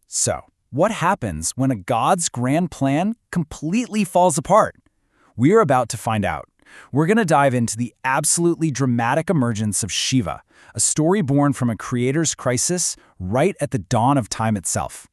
So, what happens when a god's grand plan completely falls apart? We're about to find out. We're going to dive into the absolutely dramatic emergence of Shiva, a story born from a creator's crisis right at the dawn of time itself.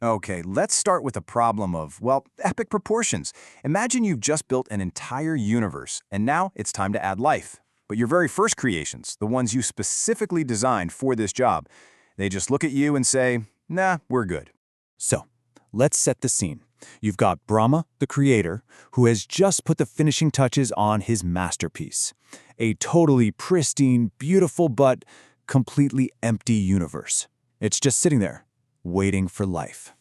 Okay, let's start with a problem of, well, epic proportions. Imagine you've just built an entire universe, and now it's time to add life. But your very first creations, the ones you specifically designed for this job, they just look at you and say, nah, we're good. So, let's set the scene. You've got Brahma, the creator, who has just put the finishing touches on his masterpiece. A totally pristine, beautiful, but completely empty universe. It's just sitting there, waiting for life.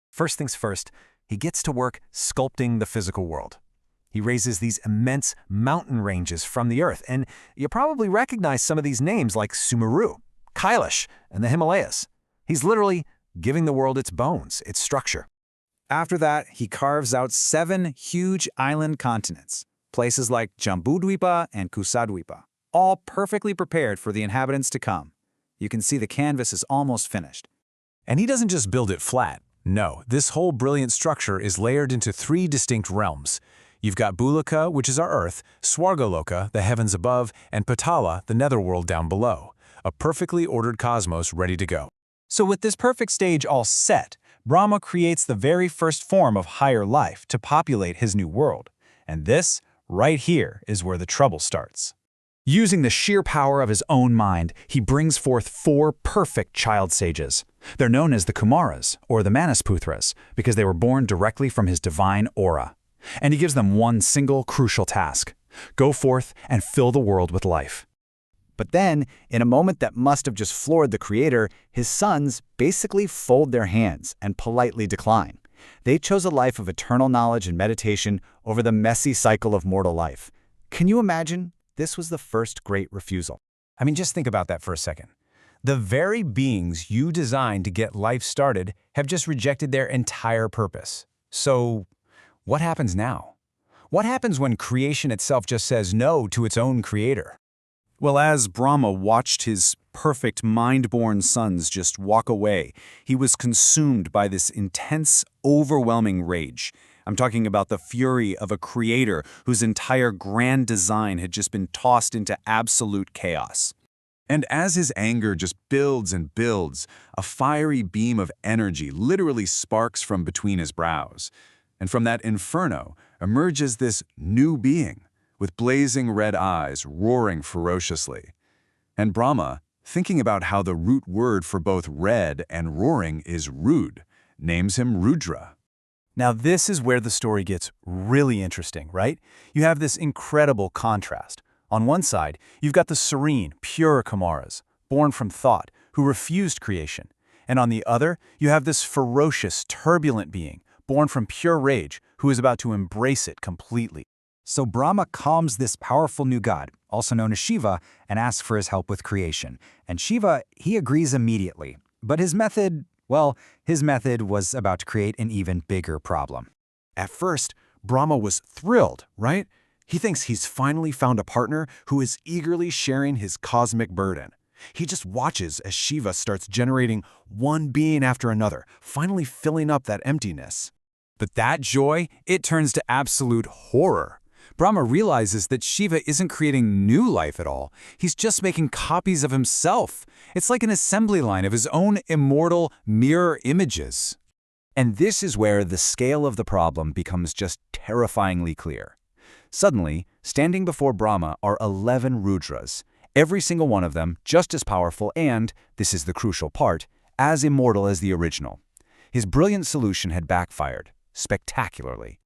First things first, he gets to work sculpting the physical world. He raises these immense mountain ranges from the earth, and you probably recognize some of these names like Sumeru, Kailash, and the Himalayas. He's literally giving the world its bones, its structure. After that, he carves out 7 huge island continents, places like Jambudvipa and Kusadvipa, all perfectly prepared for the inhabitants to come. You can see the canvas is almost finished. And he doesn't just build it flat. No, this whole brilliant structure is layered into 3 distinct realms. You've got Bhulaka, which is our Earth, Swargaloka, the heavens above, and Patala, the netherworld down below. A perfectly ordered cosmos ready to go. So with this perfect stage all set, Brahma creates the very first form of higher life to populate his new world. And this, right here, is where the trouble starts. Using the sheer power of his own mind, he brings forth 4 perfect child sages. They're known as the Kumaras, or the Manasputras, because they were born directly from his divine aura. And he gives them one single crucial task: go forth and fill the world with life. But then, in a moment that must have just floored the creator, his sons basically fold their hands and politely decline. They chose a life of eternal knowledge and meditation over the messy cycle of mortal life. Can you imagine? This was the first great refusal. I mean, just think about that for a second. The very beings you designed to get life started have just rejected their entire purpose. So, what happens now? What happens when creation itself just says no to its own creator? Well, as Brahma watched his perfect mind-born sons just walk away, he was consumed by this intense, overwhelming rage. I'm talking about the fury of a creator whose entire grand design had just been tossed into absolute chaos. And as his anger just builds and builds, a fiery beam of energy literally sparks from between his brows. And from that inferno emerges this new being, with blazing red eyes roaring ferociously. And Brahma, thinking about how the root word for both red and roaring is Rud, names him Rudra. Now this is where the story gets really interesting, right? You have this incredible contrast. On one side, you've got the serene, pure Kumaras, born from thought, who refused creation. And on the other, you have this ferocious, turbulent being, born from pure rage, who is about to embrace it completely. So Brahma calms this powerful new god, also known as Shiva, and asks for his help with creation. And Shiva, he agrees immediately. But his method was about to create an even bigger problem. At first, Brahma was thrilled, right? He thinks he's finally found a partner who is eagerly sharing his cosmic burden. He just watches as Shiva starts generating one being after another, finally filling up that emptiness. But that joy, it turns to absolute horror. Brahma realizes that Shiva isn't creating new life at all. He's just making copies of himself. It's like an assembly line of his own immortal mirror images. And this is where the scale of the problem becomes just terrifyingly clear. Suddenly, standing before Brahma are 11 Rudras, every single one of them just as powerful and, this is the crucial part, as immortal as the original. His brilliant solution had backfired, spectacularly.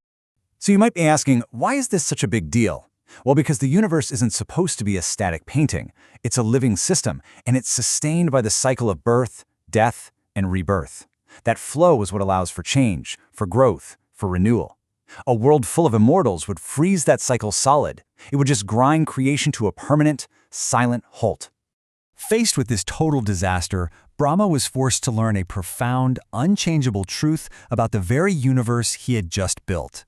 So you might be asking, why is this such a big deal? Well, because the universe isn't supposed to be a static painting. It's a living system, and it's sustained by the cycle of birth, death, and rebirth. That flow is what allows for change, for growth, for renewal. A world full of immortals would freeze that cycle solid. It would just grind creation to a permanent, silent halt. Faced with this total disaster, Brahma was forced to learn a profound, unchangeable truth about the very universe he had just built.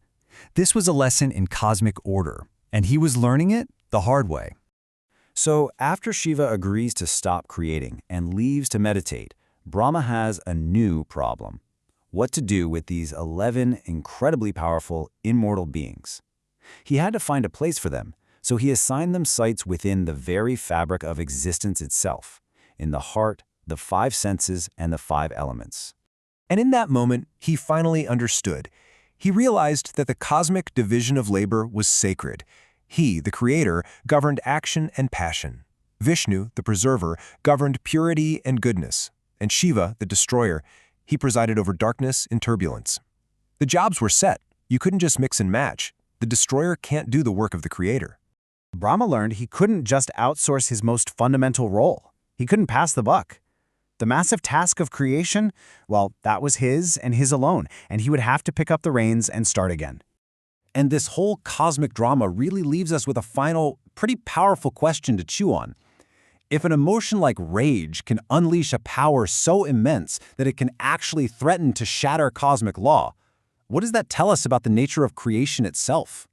This was a lesson in cosmic order, and he was learning it the hard way. So after Shiva agrees to stop creating and leaves to meditate, Brahma has a new problem: what to do with these 11 incredibly powerful, immortal beings. He had to find a place for them, so he assigned them sites within the very fabric of existence itself, in the heart, the five senses, and the five elements. And in that moment, he finally understood. He realized that the cosmic division of labor was sacred. He, the creator, governed action and passion. Vishnu, the preserver, governed purity and goodness. And Shiva, the destroyer, he presided over darkness and turbulence. The jobs were set. You couldn't just mix and match. The destroyer can't do the work of the creator. Brahma learned he couldn't just outsource his most fundamental role. He couldn't pass the buck. The massive task of creation, well, that was his and his alone, and he would have to pick up the reins and start again. And this whole cosmic drama really leaves us with a final, pretty powerful question to chew on. If an emotion like rage can unleash a power so immense that it can actually threaten to shatter cosmic law, what does that tell us about the nature of creation itself?